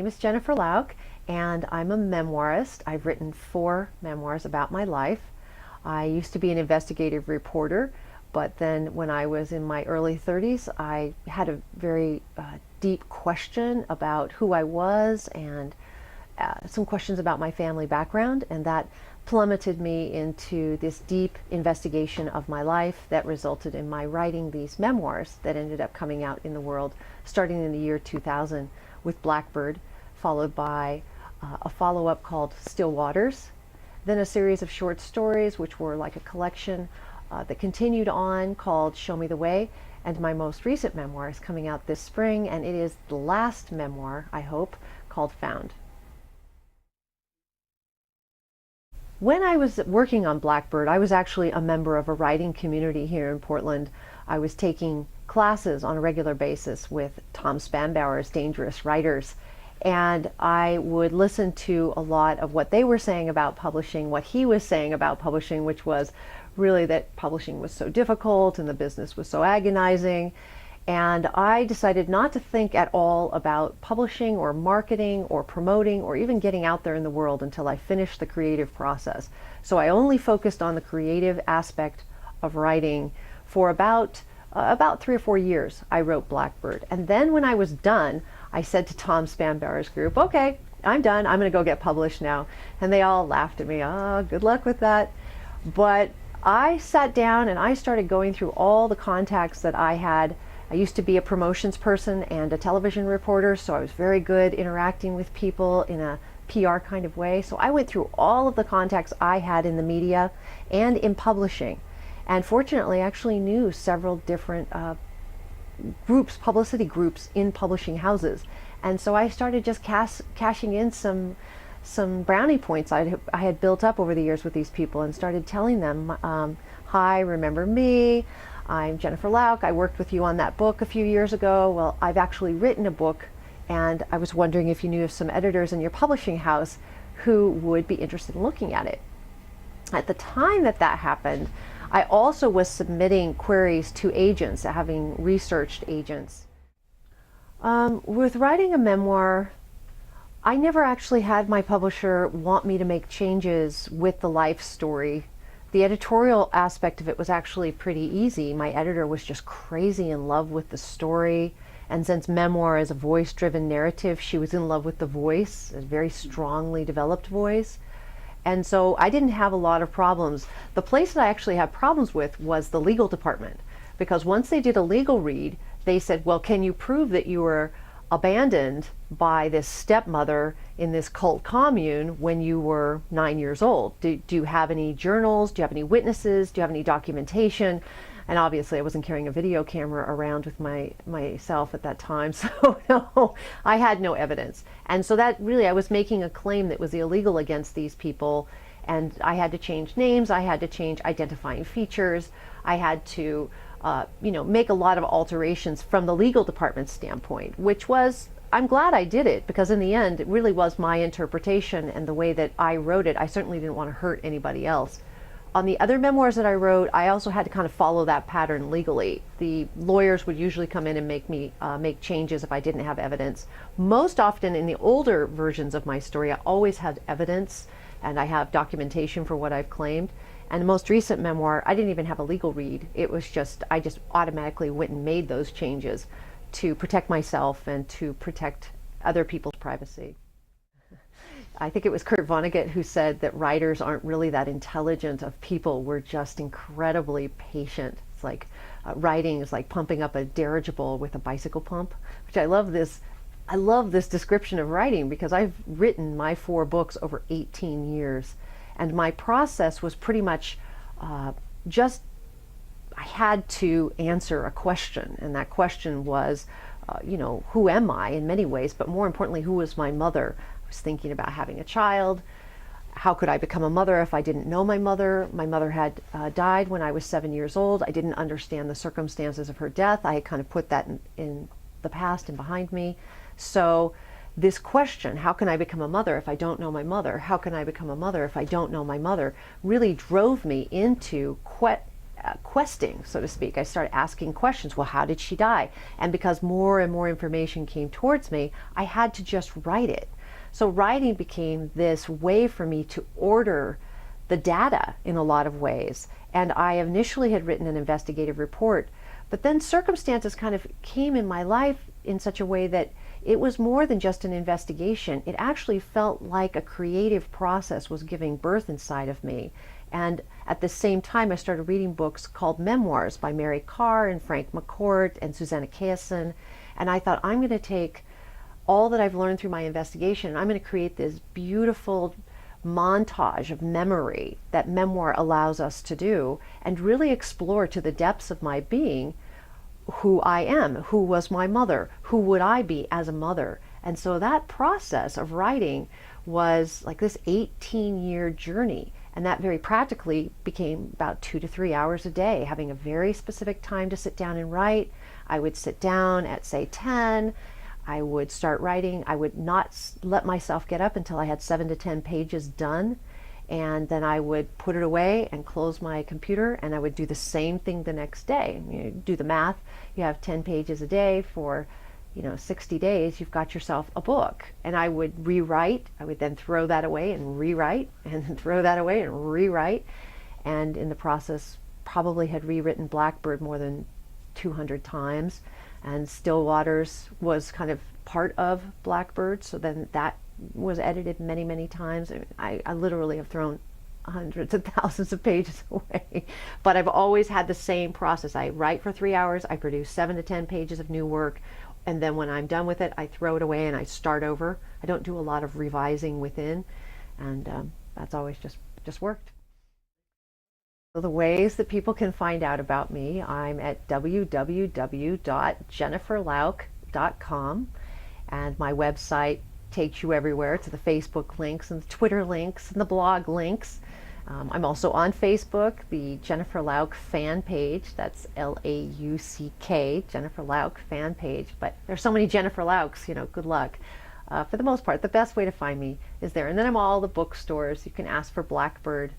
name is Jennifer Lauck, and I'm a memoirist. I've written 4 memoirs about my life. I used to be an investigative reporter, but then when I was in my early 30s, I had a very deep question about who I was and some questions about my family background, and that plummeted me into this deep investigation of my life that resulted in my writing these memoirs that ended up coming out in the world starting in the year 2000 with Blackbird, followed by a follow-up called Still Waters, then a series of short stories which were like a collection that continued on called Show Me the Way, and my most recent memoir is coming out this spring, and it is the last memoir, I hope, called Found. When I was working on Blackbird, I was actually a member of a writing community here in Portland. I was taking classes on a regular basis with Tom Spanbauer's Dangerous Writers, and I would listen to a lot of what they were saying about publishing, what he was saying about publishing, which was really that publishing was so difficult and the business was so agonizing. And I decided not to think at all about publishing or marketing or promoting or even getting out there in the world until I finished the creative process. So I only focused on the creative aspect of writing for about 3 or 4 years. I wrote Blackbird. And then when I was done, I said to Tom Spanbauer's group, okay, I'm done. I'm going to go get published now. And they all laughed at me. Oh, good luck with that. But I sat down and I started going through all the contacts that I had. I used to be a promotions person and a television reporter, so I was very good interacting with people in a PR kind of way. So I went through all of the contacts I had in the media and in publishing. And fortunately, I actually knew several different groups, publicity groups in publishing houses. And so I started just cashing in some brownie points I had built up over the years with these people and started telling them, hi, remember me? I'm Jennifer Lauck. I worked with you on that book a few years ago. Well, I've actually written a book, and I was wondering if you knew of some editors in your publishing house who would be interested in looking at it. At the time that happened, I also was submitting queries to agents, having researched agents. With writing a memoir, I never actually had my publisher want me to make changes with the life story. The editorial aspect of it was actually pretty easy. My editor was just crazy in love with the story. And since memoir is a voice-driven narrative, she was in love with the voice, a very strongly developed voice. And so I didn't have a lot of problems. The place that I actually had problems with was the legal department. Because once they did a legal read, they said, well, can you prove that you were abandoned by this stepmother in this cult commune when you were 9 years old? Do you have any journals? Do you have any witnesses? Do you have any documentation? And obviously I wasn't carrying a video camera around with myself at that time, so no, I had no evidence. And so that really, I was making a claim that was illegal against these people, and I had to change names, I had to change identifying features, I had to make a lot of alterations from the legal department standpoint, which was, I'm glad I did it, because in the end, it really was my interpretation and the way that I wrote it. I certainly didn't want to hurt anybody else. On the other memoirs that I wrote, I also had to kind of follow that pattern legally. The lawyers would usually come in and make me make changes if I didn't have evidence. Most often in the older versions of my story, I always had evidence and I have documentation for what I've claimed. And the most recent memoir, I didn't even have a legal read. It was just, I just automatically went and made those changes to protect myself and to protect other people's privacy. I think it was Kurt Vonnegut who said that writers aren't really that intelligent of people. We're just incredibly patient. It's like writing is like pumping up a dirigible with a bicycle pump, which I love this description of writing because I've written my 4 books over 18 years. And my process was pretty much I had to answer a question, and that question was, who am I in many ways, but more importantly, who was my mother? I was thinking about having a child. How could I become a mother if I didn't know my mother? My mother had died when I was 7 years old. I didn't understand the circumstances of her death. I had kind of put that in the past and behind me. So this question, how can I become a mother if I don't know my mother? How can I become a mother if I don't know my mother? Really drove me into questing, so to speak. I started asking questions. Well, how did she die? And because more and more information came towards me, I had to just write it. So writing became this way for me to order the data in a lot of ways. And I initially had written an investigative report, but then circumstances kind of came in my life in such a way that it was more than just an investigation. It actually felt like a creative process was giving birth inside of me. And at the same time, I started reading books called memoirs by Mary Karr and Frank McCourt and Susanna Kaysen. And I thought, I'm going to take all that I've learned through my investigation, and I'm going to create this beautiful montage of memory that memoir allows us to do, and really explore to the depths of my being who I am, who was my mother, who would I be as a mother. And so that process of writing was like this 18-year journey. And that very practically became about 2 to 3 hours a day, having a very specific time to sit down and write. I would sit down at, say, 10. I would start writing. I would not let myself get up until I had 7 to 10 pages done. And then I would put it away and close my computer, and I would do the same thing the next day. You do the math. You have 10 pages a day for 60 days, you've got yourself a book. And I would rewrite. I would then throw that away and rewrite, and then throw that away and rewrite. And in the process, probably had rewritten Blackbird more than 200 times. And Still Waters was kind of part of Blackbird, so then that was edited many, many times. I literally have thrown hundreds of thousands of pages away. But I've always had the same process. I write for 3 hours, I produce 7 to 10 pages of new work, and then when I'm done with it, I throw it away and I start over. I don't do a lot of revising within, and that's always just worked. So the ways that people can find out about me, I'm at www.jenniferlauck.com, and my website takes you everywhere to the Facebook links and the Twitter links and the blog links. I'm also on Facebook, the Jennifer Lauck fan page. That's Lauck, Jennifer Lauck fan page. But there's so many Jennifer Laucks, good luck. For the most part, the best way to find me is there. And then I'm all the bookstores. You can ask for Blackbird